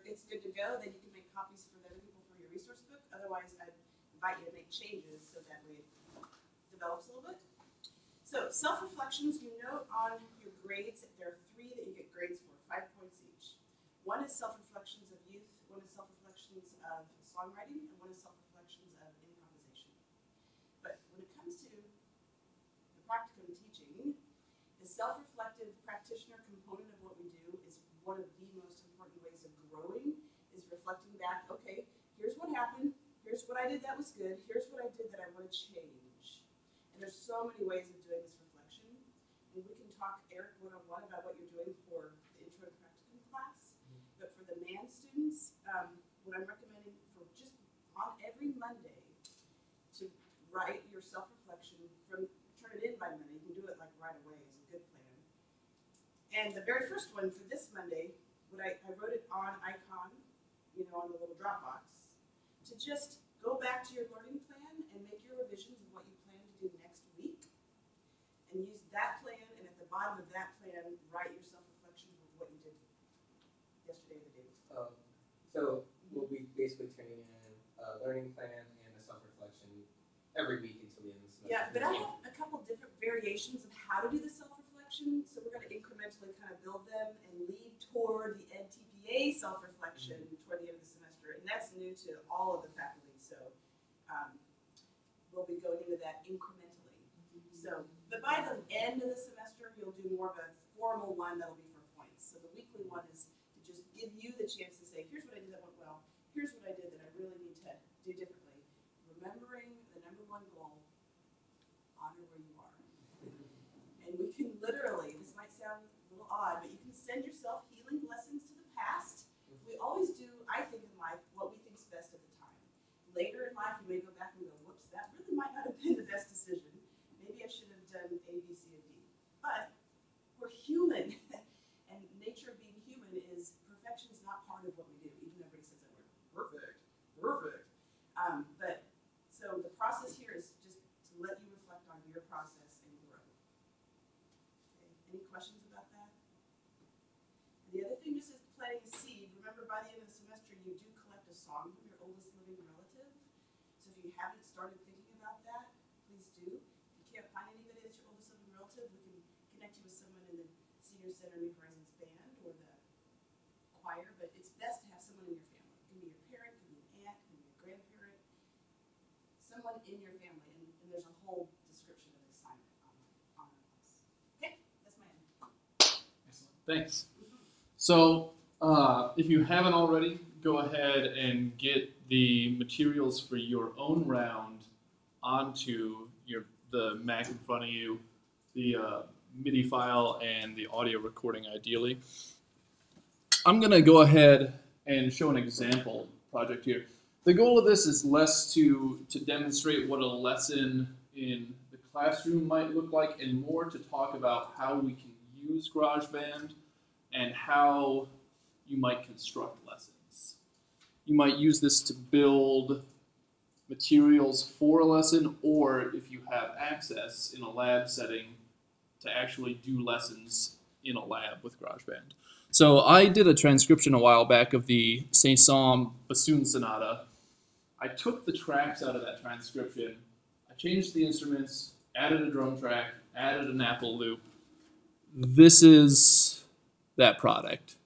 it's good to go, then you can make copies for the other people for your resource book. Otherwise, I'd invite you to make changes so that way it develops a little bit. So self-reflections, you note on your grades that there are 3 that you get grades for, 5 points each. One is self-reflections of youth, one is self-reflections of songwriting, and one is self-reflections of improvisation. But when it comes to the practicum teaching, the self-reflective practitioner component of what we do is one of the most important ways of growing, is reflecting back, okay, here's what happened, here's what I did that was good, here's what I did that I want to change. And there's so many ways of doing this reflection. And we can talk, Eric, one-on-one about what you're doing for the intro to practicum class. But for the MAN students, what I'm recommending for just on every Monday to write your self-reflection from, turn it in by Monday. You can do it like right away is a good plan. And the very first one for this Monday, I wrote it on icon, on the little Dropbox, to just go back to your learning plan and make your revisions of what you plan to do next week. And use that plan, and at the bottom of that plan, write your self-reflections of what you did yesterday or the day before. So we'll be basically turning in a learning plan and a self-reflection every week until the end of the semester. Yeah, but I have a couple different variations of how to do the self-reflection, so we're going to incrementally kind of build them and lead toward the EdTPA self-reflection toward the end of the semester, and that's new to all of the faculty, so we'll be going into that incrementally. So, but by the end of the semester, you'll do more of a formal one that'll be for points. So the weekly one is to just give you the chance to say, here's what I did that went well, here's what I did that I really need to do differently. Remembering the #1 goal, honor where you are. And we can literally, this might sound a little odd, but you can send yourself healing blessings to the past. We always do, I think in life, what we think is best at the time. Later in life, you may go back and go, whoops, that really might not have been the best decision. Maybe I should have done A, B, C, and D. But we're human, and nature of being human is perfection is not part of what we do, even though everybody says that we're perfect. But so the process here is just to let you reflect on your process and grow. Okay. Any questions about that? And the other thing just is planting a seed. Remember, by the end of the semester, you do collect a song from your oldest living relative. So if you haven't started thinking about that, please do. Can't find anybody that's your oldest living relative, we can connect you with someone in the Senior Center New Horizons band or the choir, but it's best to have someone in your family. It can be your parent, it can be an aunt, it can be a grandparent, someone in your family, and there's a whole description of the assignment on this. Okay, that's my end. Excellent, thanks. So, if you haven't already, go ahead and get the materials for your own round onto the Mac in front of you, the MIDI file, and the audio recording ideally. I'm going to go ahead and show an example project here. The goal of this is less to demonstrate what a lesson in the classroom might look like and more to talk about how we can use GarageBand and how you might construct lessons. You might use this to build materials for a lesson, or if you have access in a lab setting to actually do lessons in a lab with GarageBand. So I did a transcription a while back of the Saint-Saëns bassoon sonata. I took the tracks out of that transcription, I changed the instruments, added a drum track, added an Apple loop. This is that product.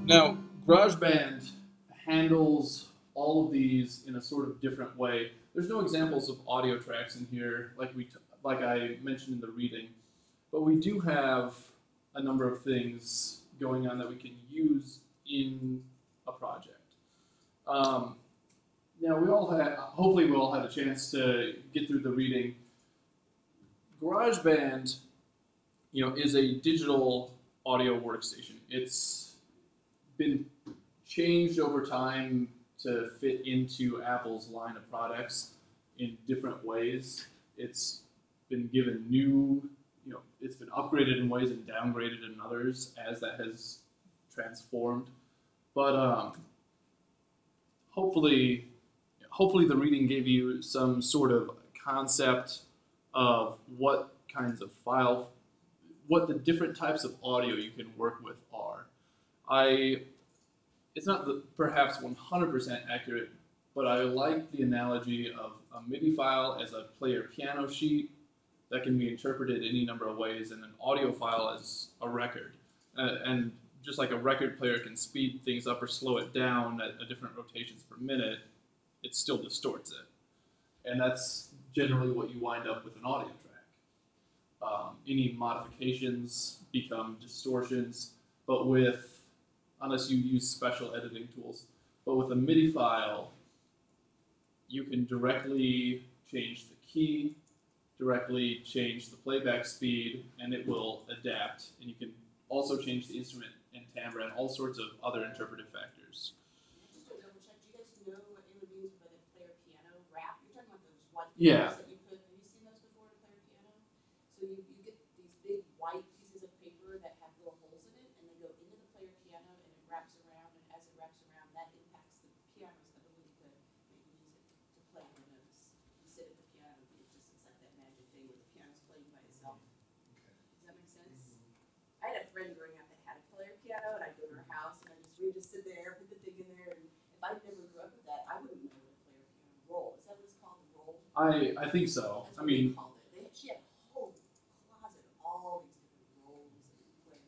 Now, GarageBand handles all of these in a sort of different way. There's no examples of audio tracks in here like I mentioned in the reading, but we do have a number of things going on that we can use in a project. Now, hopefully we all had a chance to get through the reading. GarageBand, is a digital audio workstation. It's been changed over time to fit into Apple's line of products in different ways. It's been given new, it's been upgraded in ways and downgraded in others as that has transformed. But hopefully the reading gave you some sort of concept of what kinds of what the different types of audio you can work with are. It's not perhaps 100% accurate, but I like the analogy of a MIDI file as a player piano sheet that can be interpreted any number of ways, and an audio file as a record. And just like a record player can speed things up or slow it down at different rotations per minute, it still distorts it. And that's generally what you wind up with an audio track. Any modifications become distortions, but unless you use special editing tools. But with a MIDI file, you can directly change the key, directly change the playback speed, and it will adapt. And you can also change the instrument and timbre and all sorts of other interpretive factors. Just to double check, do you guys know what it means by the player piano wrap? You're talking about those white Yeah. pieces that you put, have you seen those before in a player piano? So you get these big white pieces of paper that have little holes in it, and they go into the player piano, and it wraps around, and as it wraps around, that impacts the piano's ability to make music, to play the notes. You sit at the piano, it's like that magic thing where the piano's playing by itself. Does that make sense? I had a friend growing up that had a player piano, and I'd go to her house, and we'd just sit there, put the thing in there, and if I never grew up with that, I wouldn't know what a player piano roll. Is that what it's called, the roll? I think so. That's what they called it. She had a whole closet of all these different rolls and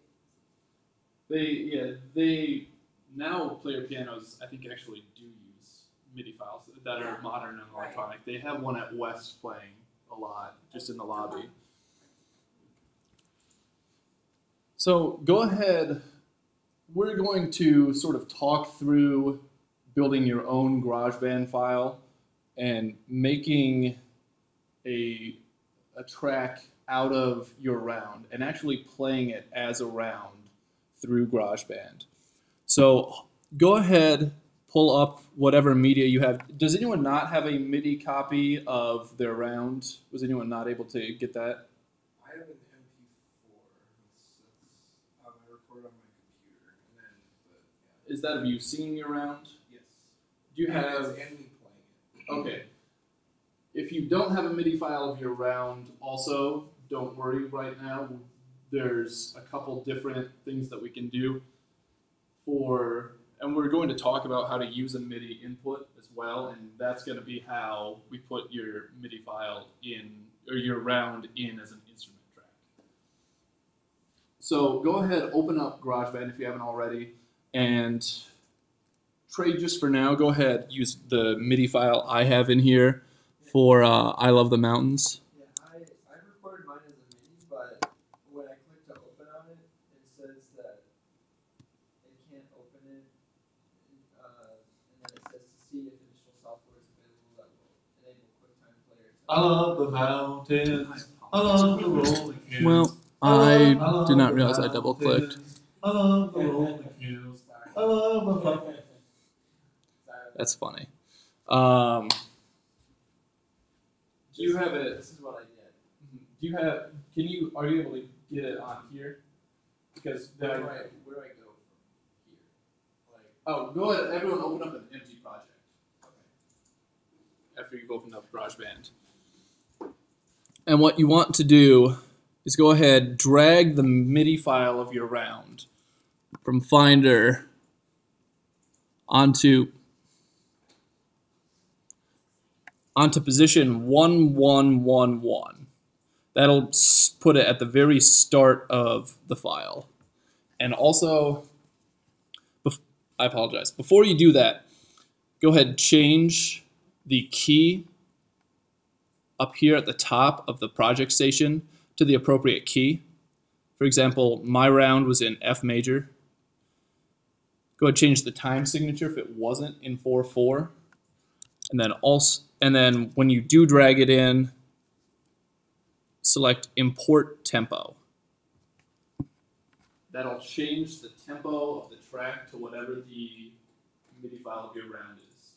they now player pianos I think actually do use MIDI files that are modern and electronic. They have one at West playing a lot, just in the lobby. So go ahead. We're going to sort of talk through building your own GarageBand file and making a track out of your round and actually playing it as a round through GarageBand. So go ahead, pull up whatever media you have. Does anyone not have a MIDI copy of their round? Was anyone not able to get that? I have an MP4. I record on my computer, and then. Is that of you singing your round? Yes. Do you have? And me playing it. Okay. If you don't have a MIDI file of your round, also don't worry right now. There's a couple different things that we can do and we're going to talk about how to use a MIDI input as well, and that's going to be how we put your MIDI file in, or your round in as an instrument track. So go ahead, open up GarageBand if you haven't already, and Trey, just for now, go ahead, use the MIDI file I have in here for I Love the Mountains. Yeah, I recorded mine as a MIDI, but when I click to open on it, it says that it can't open it, and then it says to see if additional software is available that will enable QuickTime Player. I love the mountains. I love the rolling hills. Well, I did not realize I double clicked. I love the rolling hills. I love the That's funny. Do you have it? This is what I did. Do you have? Are you able to get it on here? Because Where do I go from here? Like, oh, go ahead. Everyone, open up an empty project. After you've opened up GarageBand. And what you want to do is go ahead, drag the MIDI file of your round from Finder onto position 1111. That'll put it at the very start of the file. And also, I apologize. Before you do that, go ahead and change the key up here at the top of the project station to the appropriate key. For example, my round was in F major. Go ahead and change the time signature if it wasn't in 4/4. And then when you do drag it in, select import tempo. that'll change the tempo of the track to whatever the MIDI file of your round is.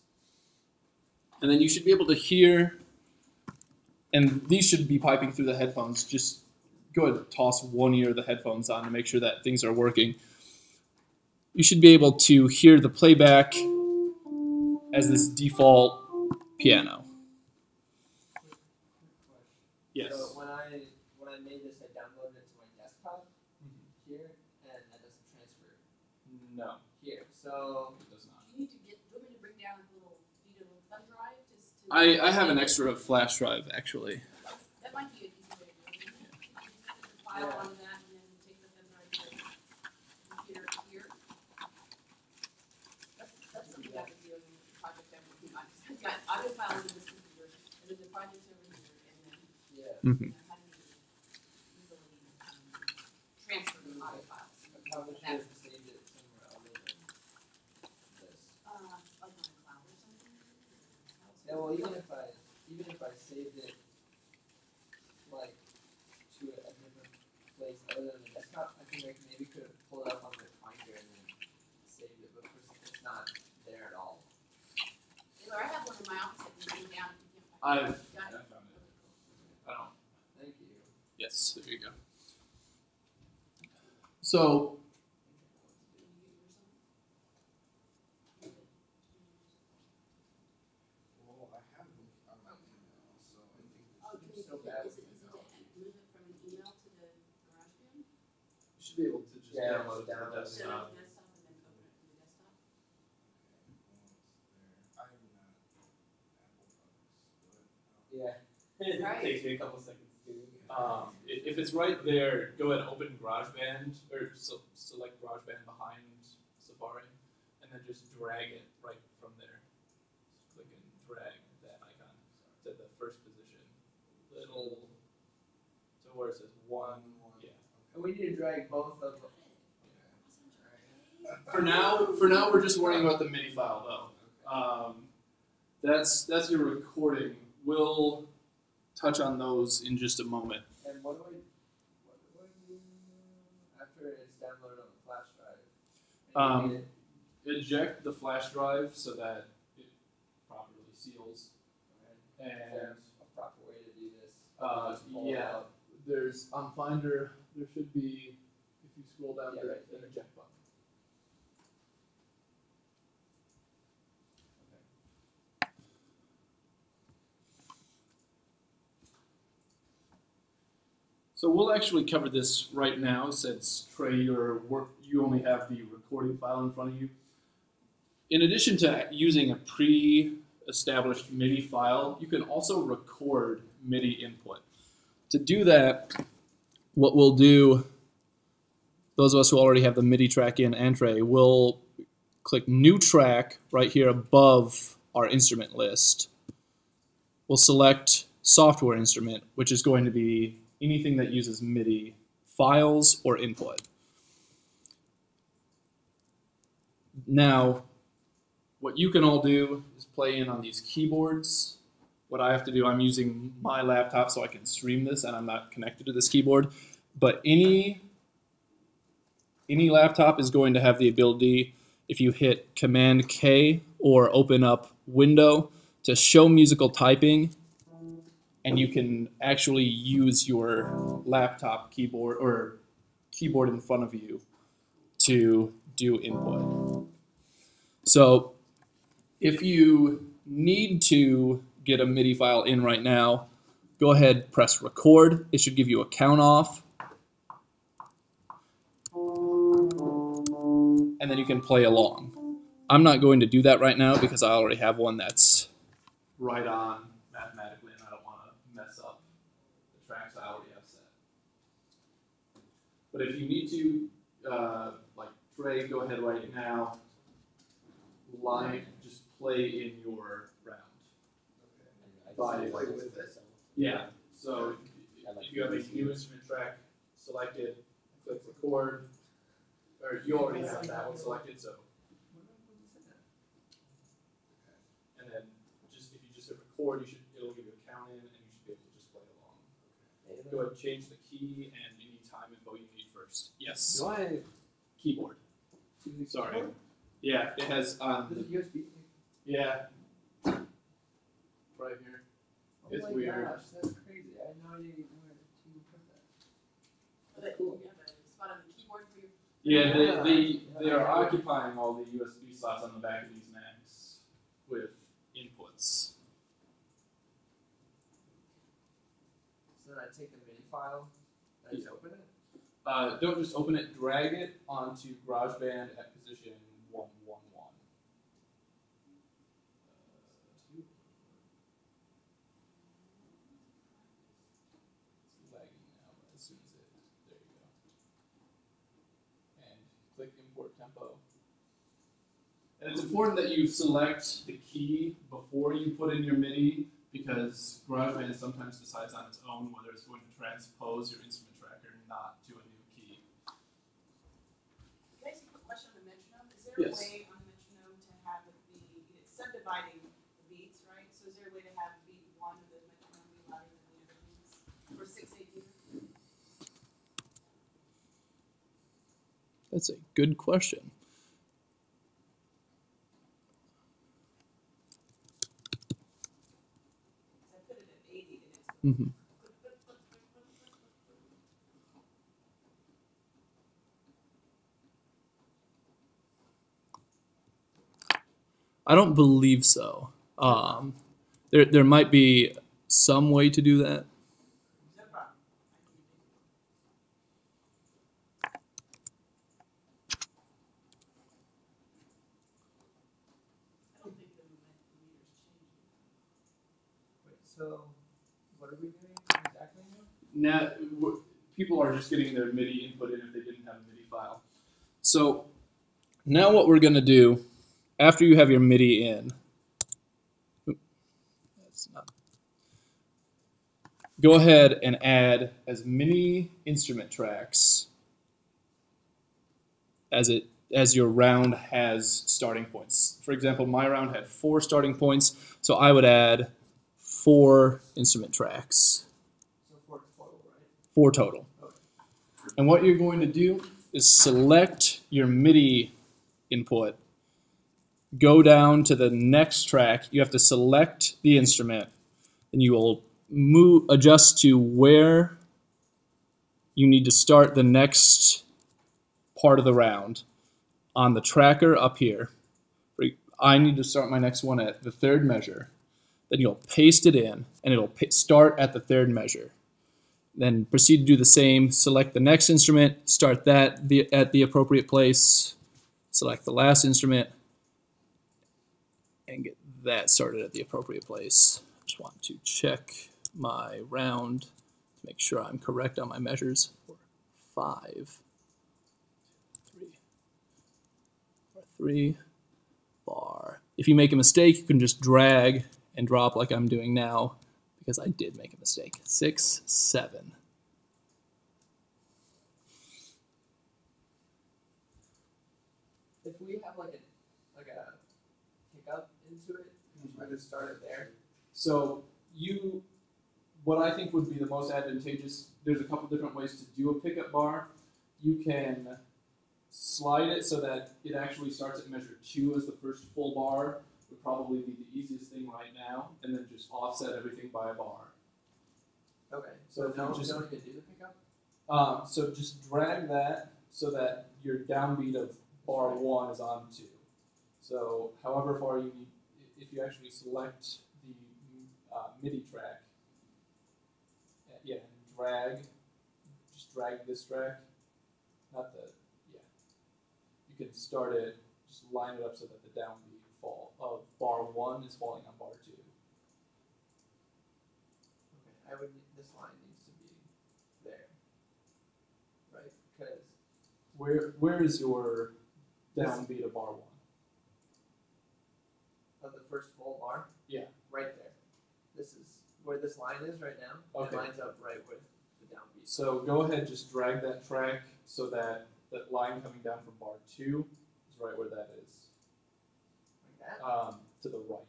And then you should be able to hear, and these should be piping through the headphones. Just go ahead and toss one ear of the headphones on to make sure that things are working. You should be able to hear the playback as this default piano. Yes. So when I made this, I downloaded it to my desktop here, and that doesn't transfer No, here. So it does not. You need to get, do you want me to bring down a little thumb drive? Just to I have an extra flash drive actually. That might be an easy way to do it. Put the file onto that and then take the thumb drive to the computer here. That's something I've been doing with the project I'm working on. I've got audio files in this computer, and then the project's over here, and then yeah, Mm-hmm. how do you easily transfer the audio files? I probably should have saved it somewhere other than this. Like on a cloud or something? Yeah, well, even if I saved it like to a different place other than the desktop, I think I maybe could have pulled it up on my Finder and then saved it, but for some, it's not there at all. Taylor, I have one in my office that can go down. You can't find I've it. Got it? found it. I don't. Thank you. Yes, there you go. So Well, I have it on my email, so I think Oh, can you, So bad. is it easy to move it from an email to the GarageBand? you should be able to just Yeah, download it to the download it. Set it desktop. on the desktop and then open it from the desktop? yeah. Right. It takes me a couple seconds to. If it's right there, go ahead and open GarageBand or select GarageBand behind Safari, and then just drag it right from there. Just click and drag that icon to the first position, little to where it says one. Yeah. And we need to drag both of them. For now, we're just worrying about the MIDI file though. That's your recording. We'll touch on those in just a moment. And what do I do after it's downloaded on the flash drive? And you need it, Eject the flash drive so that it properly seals. right? Is And there a proper way to do this? Or just pull it yeah, out? there's on Finder. There should be, if you scroll down, Yeah, there's right an there. eject button. So we'll actually cover this right now since Trey, you only have the recording file in front of you. In addition to using a pre-established MIDI file, you can also record MIDI input. To do that, what we'll do, those of us who already have the MIDI track in and Trey, we'll click New Track right here above our instrument list. We'll select Software Instrument, which is going to be anything that uses MIDI files or input. Now, what you can all do is play in on these keyboards. What I have to do, I'm using my laptop so I can stream this and I'm not connected to this keyboard, but any laptop is going to have the ability, if you hit Command K or open up Window, to show musical typing, and you can actually use your laptop keyboard or keyboard in front of you to do input. So if you need to get a MIDI file in right now, go ahead, press record. It should give you a count off. And then you can play along. I'm not going to do that right now because I already have one that's right on mathematically and I don't want to mess up the tracks I already have set. But if you need to, like Trey, go ahead right now, just play in your round. Play with it. Yeah, so if you have a new instrument track selected, click record, or you already have that one selected, so. And then just if you just hit record, it'll give you a count in and you should be able to just play along. Go ahead and change the key and any time time info you need first. Yes. Do I Keyboard. Sorry. Yeah, it has This is USB. yeah. Right here. Oh It's my weird. gosh, that's crazy. I had no idea where to put that. But Cool. you have a spot on the keyboard for your. Yeah, they Yeah. are occupying all the USB slots on the back of these Macs with inputs. So then I take the MIDI file, I just open it. Don't just open it, drag it onto GarageBand at position 111. It's lagging now, but as soon as there you go. And click import tempo. And it's important that you select the key before you put in your MIDI because GarageBand sometimes decides on its own whether it's going to transpose your instrument tracker not to a new key. Can I ask you a question on the metronome? Is there Yes. a way on the metronome to have it be, it's subdividing the beats, right? So is there a way to have beat 1 of the metronome be louder than the other beats? Or 6/8 either? That's a good question. I put it at 80 and it's. Mm-hmm. I don't believe so. There might be some way to do that. No problem. I don't think the meter's changing. Wait, so what are we doing exactly Now, now? people are just getting their MIDI input in if they didn't have a MIDI file. So now what we're going to do, after you have your MIDI in, go ahead and add as many instrument tracks as your round has starting points. For example, my round had 4 starting points, so I would add 4 instrument tracks. So 4 total, right? 4 total. Okay. And what you're going to do is select your MIDI input, go down to the next track. You have to select the instrument, and you will adjust to where you need to start the next part of the round. On the tracker up here, I need to start my next one at the 3rd measure. Then you'll paste it in, and it'll start at the 3rd measure. Then proceed to do the same. Select the next instrument, start that at the appropriate place. Select the last instrument, and get that started at the appropriate place. I just want to check my round to make sure I'm correct on my measures. 5, 3 bar. If you make a mistake, you can just drag and drop like I'm doing now, because I did make a mistake. 6, 7. If we have like a hiccup into it, I just start it there. So what I think would be the most advantageous, there's a couple different ways to do a pickup bar. You can slide it so that it actually starts at measure 2 as the first full bar, would probably be the easiest thing right now, and then just offset everything by a bar. Okay. So if you don't just even do the pickup? so just drag that so that your downbeat of bar 1 is on 2. So however far you need, if you actually select the MIDI track, yeah, and just drag this track, not the, yeah. You can start it, just line it up so that the downbeat of bar 1 is falling on bar 2. Okay, this line needs to be there, right? Because Where is your downbeat of bar 1? of the first full bar. Yeah. Right there. This is where this line is right now. Okay. It lines up right with the downbeat. So go ahead, just drag that track so that that line coming down from bar 2 is right where that is. Like that? To the right,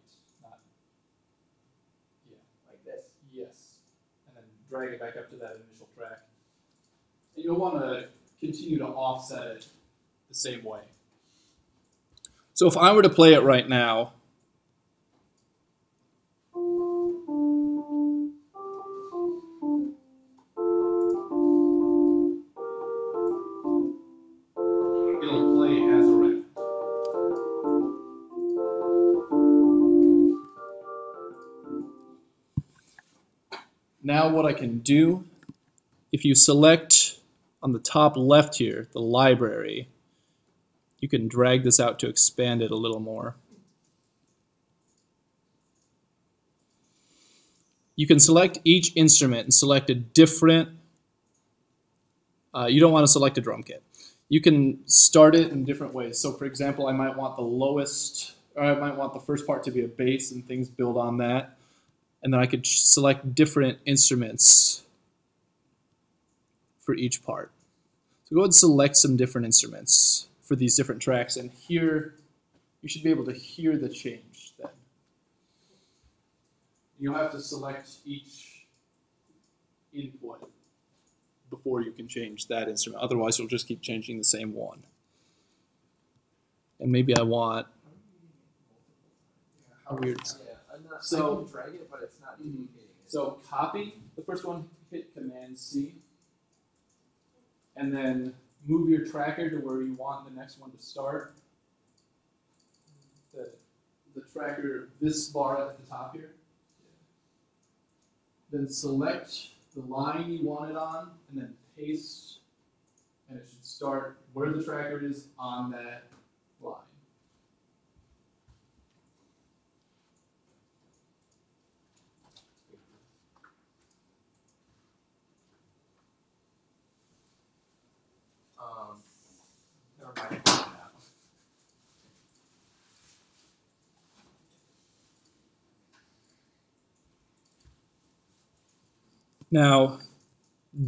not, yeah, Like this. yes. And then drag it back up to that initial track. And you'll want to continue to offset it the same way. So if I were to play it right now, it'll play as a round. Now what I can do, if you select on the top left here, the library, you can drag this out to expand it a little more. You can select each instrument and select a different, you don't want to select a drum kit. You can start it in different ways. So for example, I might want the lowest, or I might want the first part to be a bass and things build on that. And then I could select different instruments for each part. So go ahead and select some different instruments for these different tracks, and here you should be able to hear the change then. You'll have to select each input before you can change that instrument. Otherwise, you'll just keep changing the same one. And maybe I want a weird. Yeah, I'm not. So- I can drag it, but it's not duplicating it. So copy the first one, hit Command C, and then move your tracker to where you want the next one to start. The tracker, this bar at the top here. Then select the line you want it on, and then paste, and it should start where the tracker is on that line. Never mind. Now,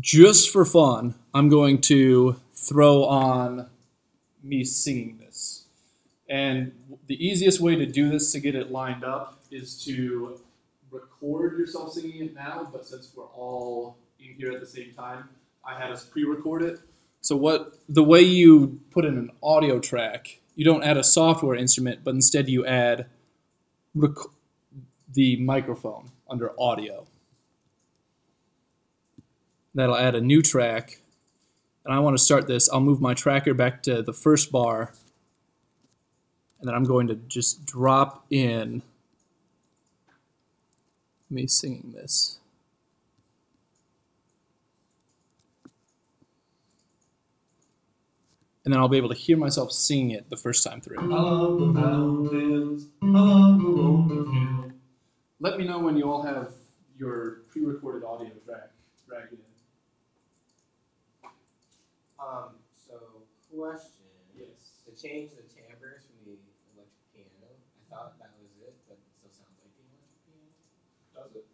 just for fun, I'm going to throw on me singing this. And the easiest way to do this to get it lined up is to record yourself singing it now, but since we're all in here at the same time, I had us pre-record it. So the way you put in an audio track, you don't add a software instrument, but instead you add the microphone under audio. That'll add a new track, and I want to start this. I'll move my tracker back to the first bar, and then I'm going to just drop in me singing this. And then I'll be able to hear myself singing it the first time through. I love the mountains, I love the rolling hill. Let me know when you all have your pre-recorded audio track dragged in. So question. Yes. To change the timbres from the electric piano, I thought that was it, but it still sounds like the electric piano. Does it?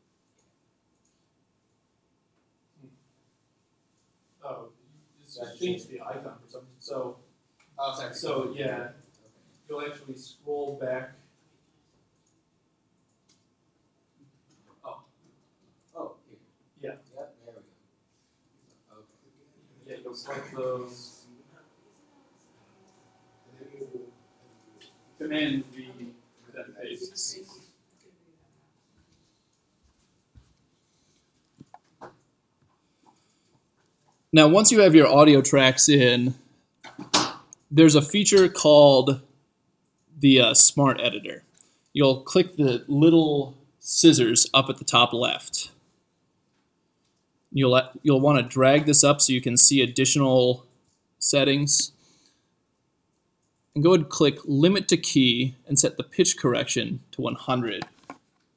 Oh, just change the icon for some reason. So, Oh, sorry. So, yeah. Okay. you'll actually scroll back. Oh, here. Yeah. Yep, there we go. Okay. Yeah, you'll select those. Command V, then paste. Now, once you have your audio tracks in, there's a feature called the Smart Editor. You'll click the little scissors up at the top left. You'll want to drag this up so you can see additional settings. And go ahead and click Limit to Key and set the pitch correction to 100.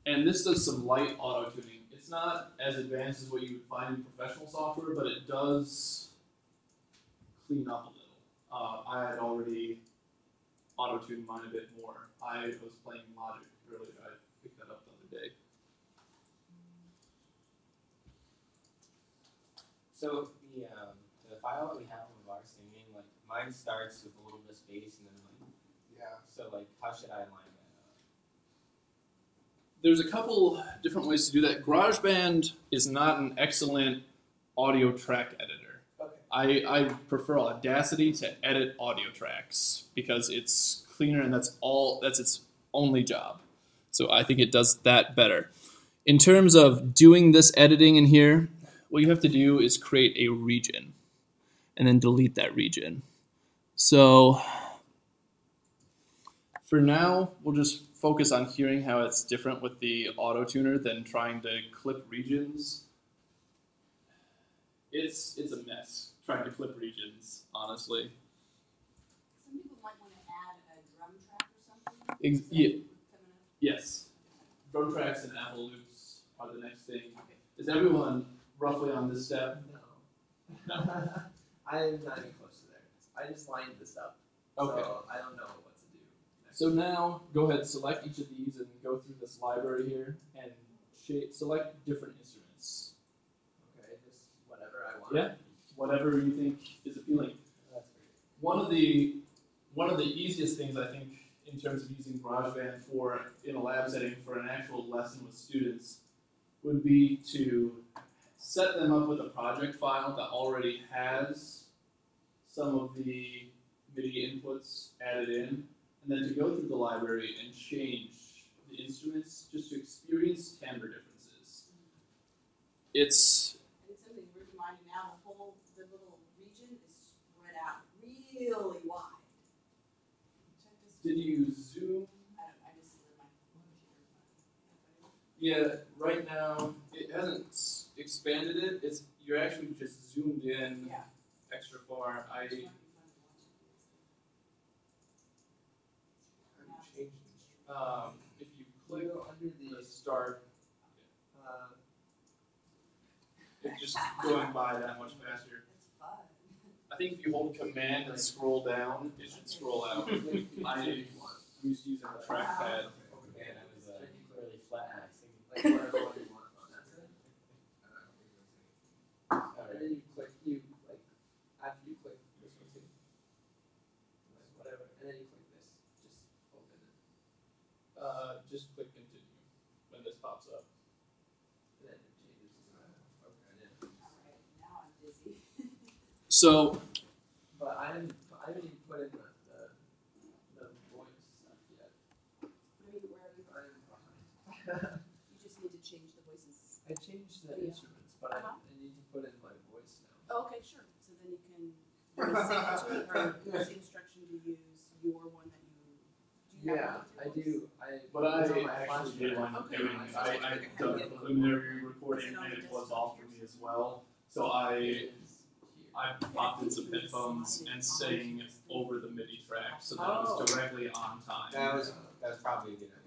And this does some light auto-tuning. It's not as advanced as what you would find in professional software, but it does clean up a little. I had already auto-tuned mine a bit more. I was playing Logic earlier. I picked that up the other day. So the file that we have of our singing, like mine starts with a little bit of space and then like So like how should I line that up? There's a couple different ways to do that. GarageBand is not an excellent audio track editor. Okay. I prefer Audacity to edit audio tracks because it's cleaner and that's its only job. So I think it does that better. In terms of doing this editing in here, what you have to do is create a region and then delete that region. So for now, we'll just focus on hearing how it's different with the auto tuner than trying to clip regions. It's a mess trying to clip regions, honestly. Some people might want to add a drum track or something. Yes. Drum tracks and Apple loops are the next thing. Is everyone roughly on this step? No. I'm not even close to there. I just lined this up. Okay. So I don't know what to do. So now, go ahead, select each of these and go through this library here and select different instruments. Okay, just whatever I want. Yeah, whatever you think is appealing. That's great. One of the easiest things I think in terms of using GarageBand in a lab setting for an actual lesson with students would be to set them up with a project file that already has some of the MIDI inputs added in, and then to go through the library and change the instruments just to experience timbre differences. It's something we're reminding now, the little region is spread out really wide. Check this. Did you zoom? I just lit my computer. Yeah, right now it hasn't expanded it. You're actually just zoomed in Yeah. extra far. How do you change this? If you click Go under the start, uh, it's just going by that much faster. It's fun. I think if you hold Command and scroll down, it should scroll out. I'm used to using the trackpad. Man, I was really flat when I sing. like whatever one you want on that side. And Alright. then after you click this one too. Whatever. And then you click this. Just open it. Just click continue when this pops up. And then it changes. Okay. Alright, now I'm busy. So But I haven't even put in the voice stuff yet. Where are you? I'm behind. You just need to change the voices. I changed the Yeah. instruments, but I need to put in my voice now. Oh, okay, sure. So then you can sing it to it, or give us the instruction to use your one that you do. You have Yeah, one with I your voice? do. what it's I on my flash actually did drive. when Okay. doing, I done a preliminary recording and it was off for me as well. So I It is here. popped in some headphones and sang over the MIDI track so that it was directly on time. That was probably a good idea.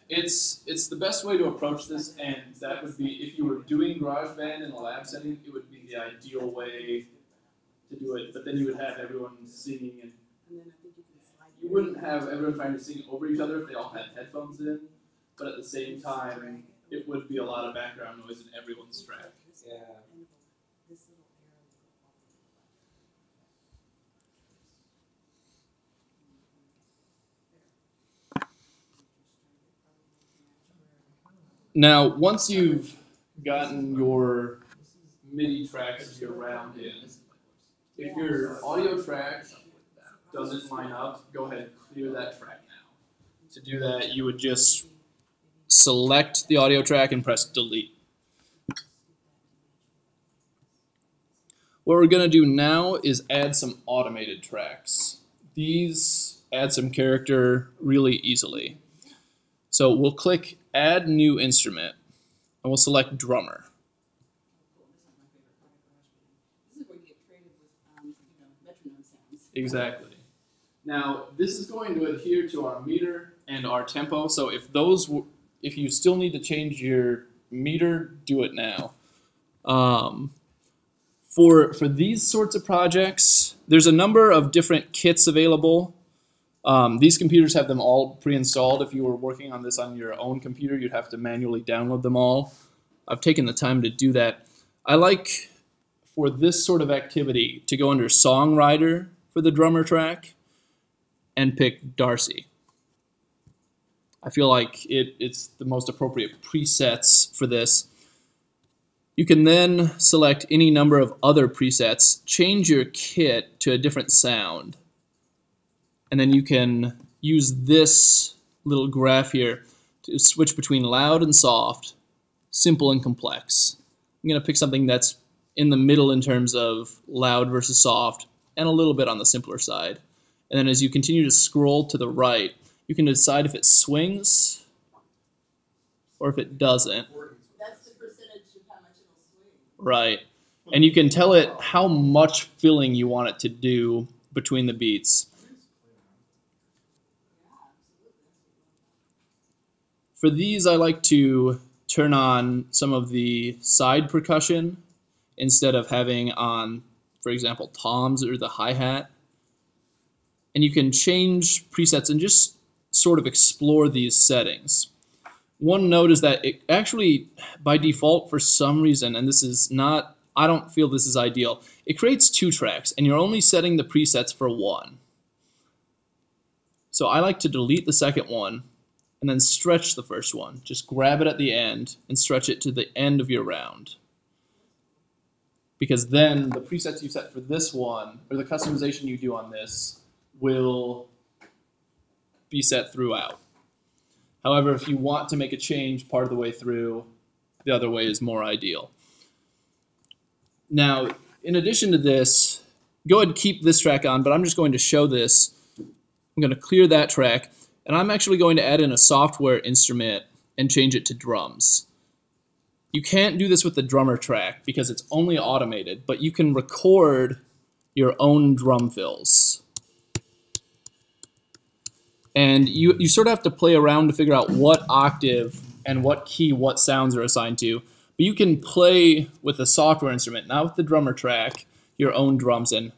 It's the best way to approach this, and that would be, if you were doing GarageBand in a lab setting, it would be the ideal way to do it. But then you would have everyone singing, and And then I think you can slide. you wouldn't have everyone trying to sing over each other if they all had headphones in. But at the same time, it would be a lot of background noise in everyone's track. Yeah. This little arrow will go all the way to the left. Now, once you've gotten your MIDI tracks you're round in, if your audio track doesn't line up, go ahead and clear that track now. To do that, you would just select the audio track and press delete. What we're going to do now is add some automated tracks. These add some character really easily. So we'll click Add New Instrument, and we'll select Drummer. This is where you get creative with, metronome sounds. Exactly. Now, this is going to adhere to our meter and our tempo, so if you still need to change your meter, do it now. For these sorts of projects, there's a number of different kits available. These computers have them all pre-installed. If you were working on this on your own computer, you'd have to manually download them all. I've taken the time to do that. I like, for this sort of activity, to go under Songwriter for the drummer track and pick Darcy. I feel like it's the most appropriate presets for this. You can then select any number of other presets, change your kit to a different sound, and then you can use this little graph here to switch between loud and soft, simple and complex. I'm going to pick something that's in the middle in terms of loud versus soft, and a little bit on the simpler side. And then as you continue to scroll to the right, you can decide if it swings or if it doesn't. That's the percentage of how much it'll swing. Right. And you can tell it how much filling you want it to do between the beats. For these, I like to turn on some of the side percussion instead of having on, for example, toms or the hi-hat. And you can change presets and just sort of explore these settings. One note is that it actually, by default, for some reason, and this is not, I don't feel this is ideal, it creates 2 tracks, and you're only setting the presets for 1. So I like to delete the second one, and then stretch the first one. Just grab it at the end, and stretch it to the end of your round. Because then the presets you set for this one, or the customization you do on this, will be set throughout. However, if you want to make a change part of the way through, the other way is more ideal. Now, in addition to this, go ahead and keep this track on, but I'm just going to show this. I'm going to clear that track, and I'm actually going to add in a software instrument and change it to drums. You can't do this with the drummer track because it's only automated, but you can record your own drum fills. And you sort of have to play around to figure out what octave and what key what sounds are assigned to. But you can play with a software instrument, not with the drummer track, your own drums in.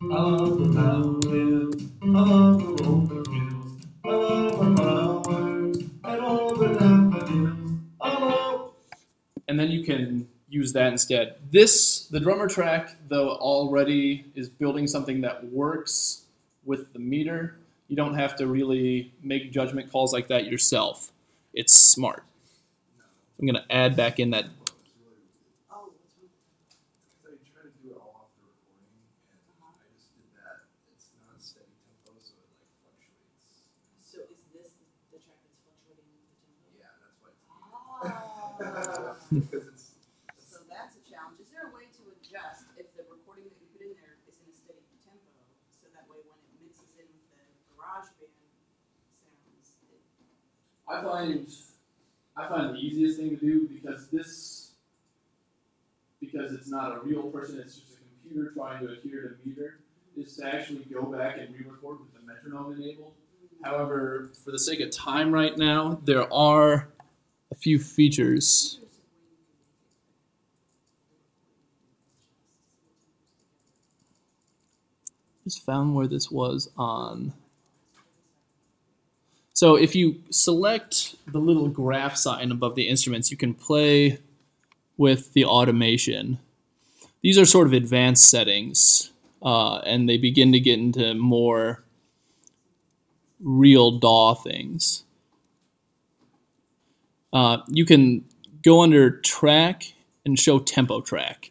I love the mountains, I love the open fields, I love the flowers and all the daffodils, I love... And then you can use that instead. The drummer track, though, already is building something that works with the meter. You don't have to really make judgment calls like that yourself. It's smart. I'm going to add back in that. Oh, I try to do it all off the recording, and I just did that. It's not a steady tempo, so it like fluctuates. so is this the track that's fluctuating with the tempo? Yeah, that's why it's Ah. because it's So that's a challenge. Is there a way to adjust if the recording that you put in there is in a steady tempo, so that way when it mixes in with the GarageBand sounds, I find the easiest thing to do because it's not a real person, it's just a computer trying to adhere to meter, is to actually go back and re-record with the metronome enabled. However, for the sake of time right now, there are a few features. Just found where this was on. So if you select the little graph sign above the instruments, you can play with the automation. These are sort of advanced settings, and they begin to get into more real DAW things. You can go under track and show tempo track,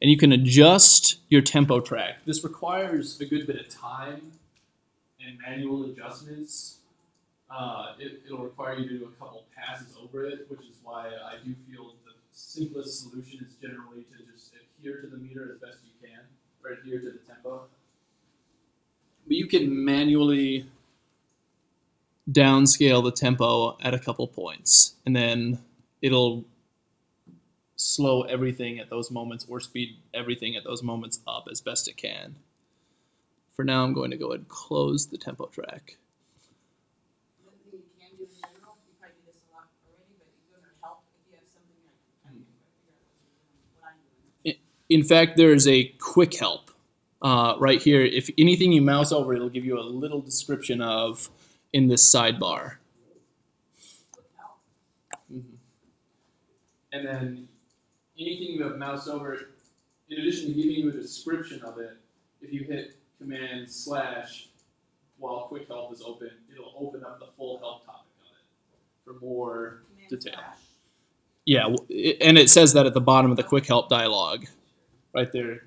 and you can adjust your tempo track. This requires a good bit of time and manual adjustments. It'll require you to do a couple passes over it, which is why I do feel the simplest solution is generally to just adhere to the meter as best you can, or adhere to the tempo. But you can manually downscale the tempo at a couple points, and then it'll slow everything at those moments or speed everything at those moments up as best it can. For now, I'm going to go ahead and close the tempo track. one thing you can do in general, you probably do this a lot already, but you go to help if you have something like, I can't quite figure out what I'm doing. In fact, there is a quick help right here. If anything you mouse over, it'll give you a little description of in this sidebar. And then anything you have mouse over, in addition to giving you a description of it, if you hit Command/ while quick help is open, it'll open up the full help topic on it for more Command detail. slash. Yeah, and it says that at the bottom of the quick help dialog, right there,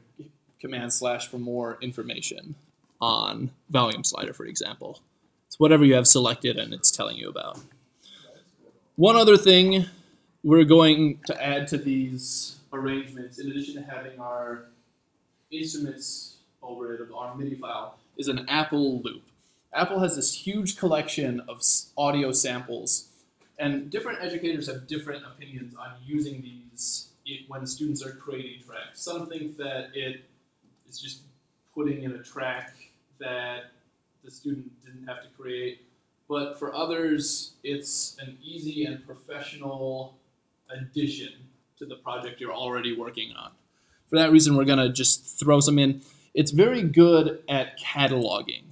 command / for more information on volume slider, for example. It's whatever you have selected and it's telling you about. One other thing we're going to add to these arrangements, in addition to having our instruments over it, of our MIDI file, is an Apple loop. Apple has this huge collection of audio samples, and different educators have different opinions on using these when students are creating tracks. Some think that it is just putting in a track that the student didn't have to create, but for others, it's an easy and professional addition to the project you're already working on. For that reason, we're gonna just throw some in. It's very good at cataloging.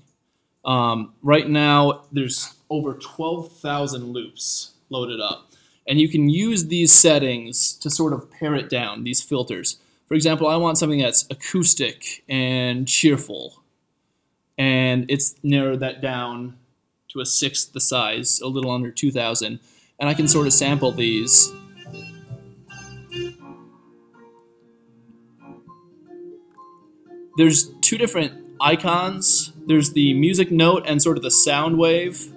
Right now, there's over 12,000 loops loaded up. And you can use these settings to sort of pare it down, these filters. For example, I want something that's acoustic and cheerful. And it's narrowed that down to 1/6 the size, a little under 2,000. And I can sort of sample these. There's two different icons. There's the music note and sort of the sound wave.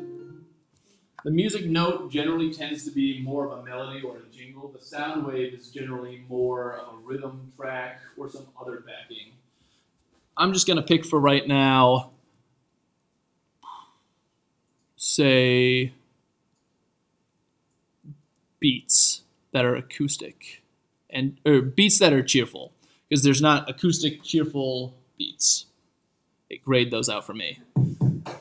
The music note generally tends to be more of a melody or a jingle. The sound wave is generally more of a rhythm track or some other backing. I'm just going to pick for right now, say, beats that are acoustic, or beats that are cheerful, because there's not acoustic cheerful beats. It grade those out for me. And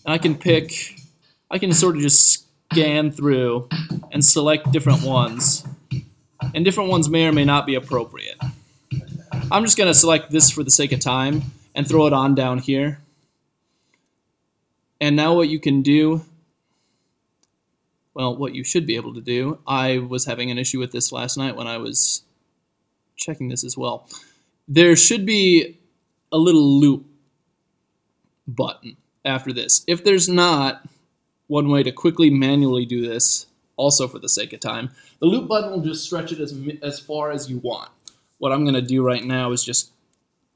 I can sort of just scan through and select different ones. And different ones may or may not be appropriate. I'm just going to select this for the sake of time and throw it on down here. And now what you can do, well, what you should be able to do, I was having an issue with this last night when I was checking this as well. There should be a little loop button after this. If there's not, one way to quickly manually do this, also for the sake of time, the loop button will just stretch it as far as you want. What I'm going to do right now is just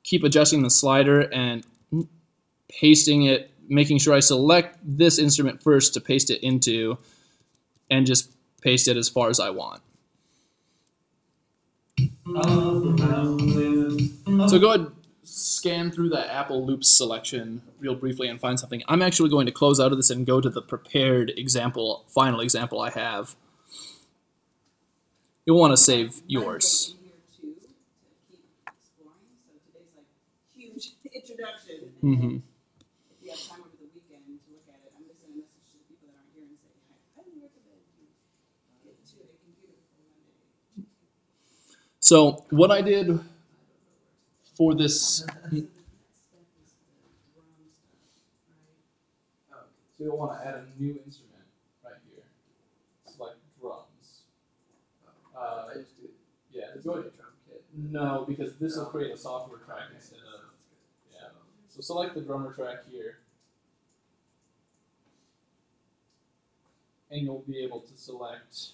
keep adjusting the slider and pasting it, making sure I select this instrument first to paste it into, and just paste it as far as I want. So go ahead, scan through the Apple Loops selection real briefly and find something. I'm actually going to close out of this and go to the prepared example, final example I have. You'll want to save yours. Huge introduction. Mm-hmm. If you have time over the weekend to look at it, I'm going to send a message to the people that aren't here and say, I highly recommend you get to a computer for Monday. So what I did for this, so you'll want to add a new instrument right here. Select drums. Yeah, go ahead. No, because this will create a software track instead of, yeah. So select the drummer track here. And you'll be able to select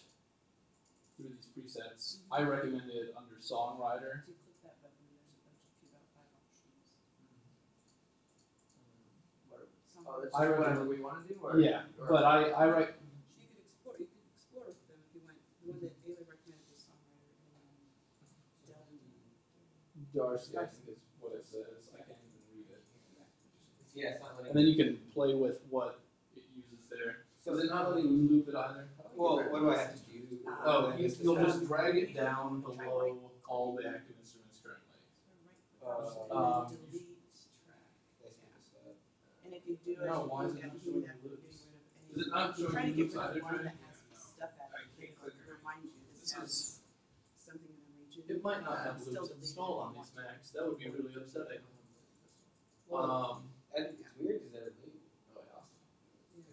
through these presets. I recommend it under Songwriter. I whatever we want to do. Or, Yeah, but I You could explore with them if you want. The one that Bailey recommended was Songwriter and Darcy, I think is what it says. I can't even read it. Yeah, it's not letting. And then you can play with what it uses there. So is it not letting you loop it either? Well, what do I have to do? Oh, you'll just drag it down below all the active instruments currently. delete track. And if you do it, No, why is it you not can showing do that the loops? with Is it not showing trying to the get loops rid either? of one that has stuff that remind you This this has is, something that I'm reaching. it might not have Still loops delete installed it. on these Macs. That would be really upsetting. And it's weird because they're really awesome.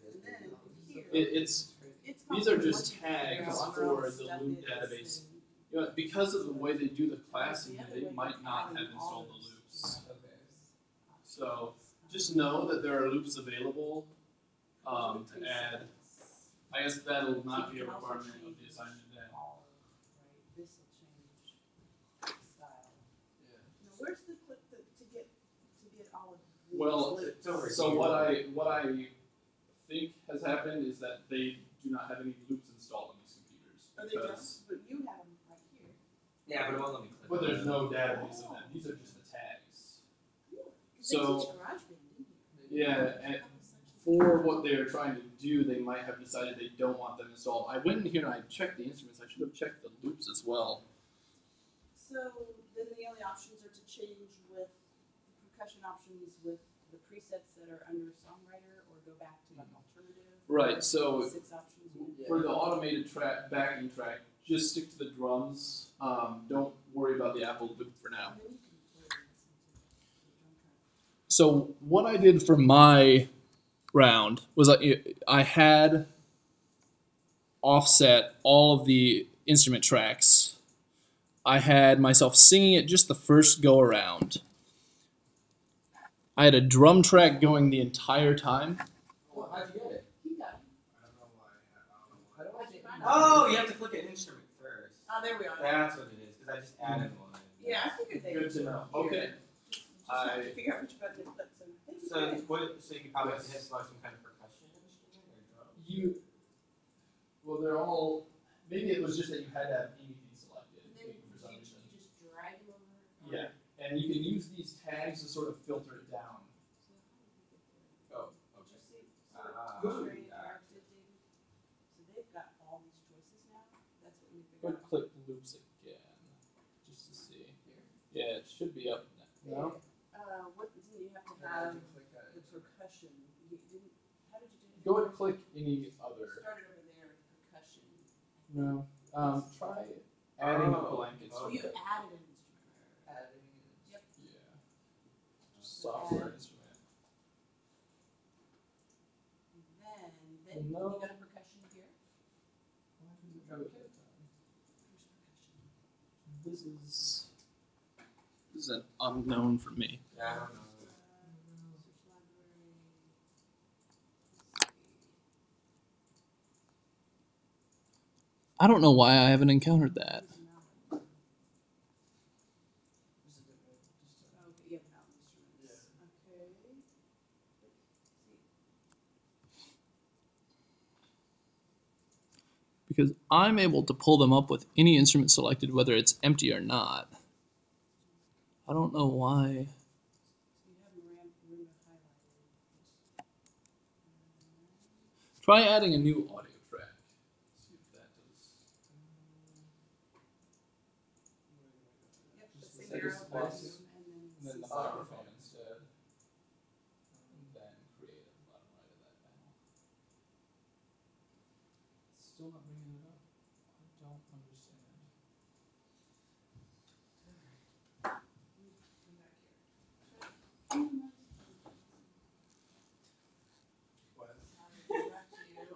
And then here, It's it's these are just tags for the loop database. You know, because of the way they do the classing, they might not have installed the loops. Okay. So just know that there are loops available to add. I guess that'll not be a requirement of the assignment then. Well, loops. It's over so here. what I think has happened is that they do not have any loops installed on these computers Oh, they don't, because but you have them right here. Yeah, but it won't let me click. but on there's it. no database of them. These are just the tags. Because So- they teach GarageBand in here. Yeah, and for what they're trying to do, they might have decided they don't want them installed. I went in here and I checked the instruments. I should have checked the loops as well. So then the only options are to change with the percussion options with the presets that are under Songwriter or go back to like alternative. Right. So 6 options. for the automated track, backing track, just stick to the drums. Don't worry about the Apple loop for now. And then you can play and listen to the drum track. So what I did for my round was I had offset all of the instrument tracks. I had myself singing it just the first go around. I had a drum track going the entire time. Well, how'd you get it? He got it. I don't know why. How do I get Oh, you have to click an instrument first. Oh, there we are. That's what it is, because I just added one. Yeah, I figured they Good would. to know. Okay. Just have to figure out which button to click. So thank you. So so you probably have to hit select some kind of percussion instrument or drum. Well, they're all. Maybe it was just that you had to have anything selected. And then Maybe for some you reason. just drag them over. Yeah, and you can use these tags to sort of filter it down. Oh, Just okay. see, Ah. very interactive, David. So they've got all these choices now. That's what we Go figured ahead and click loops again, just to see. Yeah, it should be up now. What didn't you have to I have have to click on the it. percussion? You didn't. How did you do it? Go ahead and click any other. Started over there. Percussion. No. Try adding a blank Oh, instrument. you added an instrument. Adding Yep. Yeah. Just software instrument. Then No. you got a percussion here. Why didn't it do it that time? Here's percussion. This is an unknown for me. Yeah, I don't know. Search library. I don't know why I haven't encountered that. Let's see. This is a good one. Just to- Okay, you have now instruments. Okay. Because I'm able to pull them up with any instrument selected, whether it's empty or not. I don't know why. So you have marimba highlighted. Try adding a new audio track. See if that does. Yep, the Just same like arrow this volume plus, And then the CC. microphone instead. And then create at the bottom right of that panel. It's still not bringing it up. I don't understand. Come back here. What?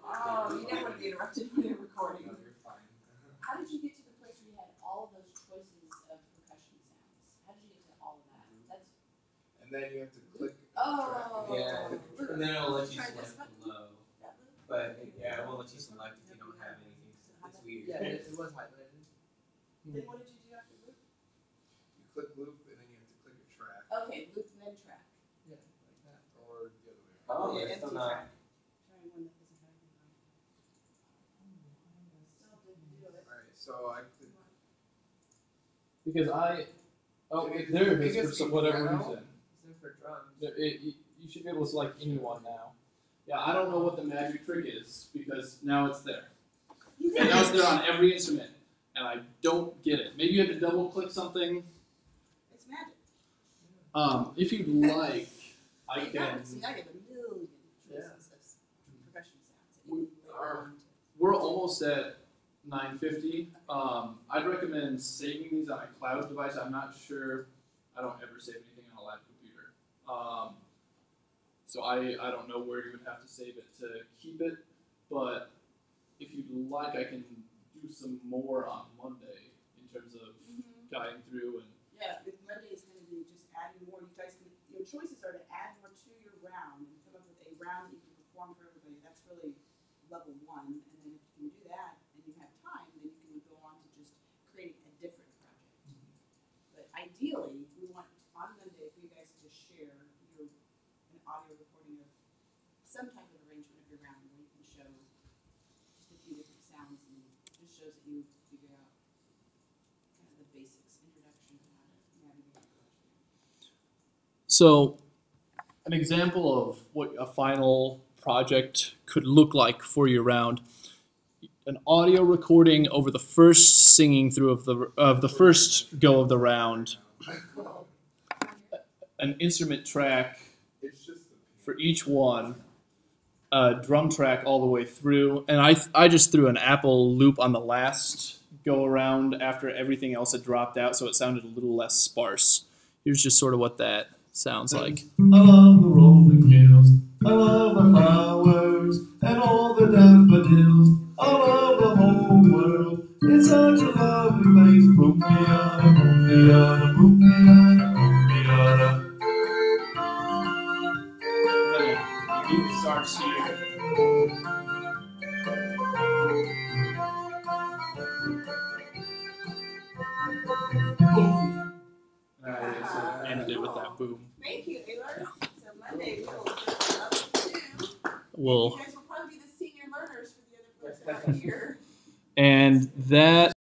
Oh, you never want to be interrupted when you're recording. No, you're fine. How did you get to the place where you had all of those choices of percussion sounds? How did you get to all of that? That's And then you have to click. Oh. Yeah, and then it'll let you Try this select button. below. that loop. But yeah, it won't let you select if you don't have anything. It's weird. Yeah, it was highlighted. Then what did you do after loop? You click loop and then you have to click a track Okay, loop and then track. Yeah, like that. or the other way around. Oh, yeah, it's still empty not. track. Trying one that doesn't have anything on it. Still didn't do it. Alright, so I click. Because oh, Maybe- there it maybe is for it's some, the whatever piano? reason. Same for drums. You should be able to select anyone now. Yeah, I don't know what the magic trick is because now it's there. You And did now it's it. there on every instrument, and I don't get it. Maybe you have to double click something. It's magic. If you'd like, I You got can. it. See, I have a million Yeah. choices of percussion sounds. that you can layer onto. We're almost at 9:50. I'd recommend saving these on a cloud device. I'm not sure. I don't ever save anything on a lab computer. So I don't know where you would have to save it to keep it. But if you'd like, I can do some more on Monday in terms of guiding through and. Yeah, if Monday is going to be just adding more, you guys can, your choices are to add more to your round and come up with a round that you can perform for everybody. That's really level 1. And then if you can do that and you have time, then you can go on to just create a different project. But ideally, we want on Monday for you guys to share your audio recording of some type of arrangement of your round where you can show just a few different sounds and just shows that you figured out kind of the basics, introduction to how to navigate GarageBand. So, an example of what a final project could look like for your round: an audio recording over the first singing through of the first go of the round, an instrument track for each one, a drum track all the way through, and I just threw an Apple loop on the last go around after everything else had dropped out, so it sounded a little less sparse. Here's just sort of what that sounds like. I love the rolling hills, I love the flowers, and all the daffodils. I love the whole world, it's such a lovely place. Boom, yada, boom, yada, boom, yada, boom, yada. The loop starts here. Ended it with that boom. Thank you, Aylar. So Monday we'll just up to 2. Well, You guys will probably be the senior learners for the other folks out here. and that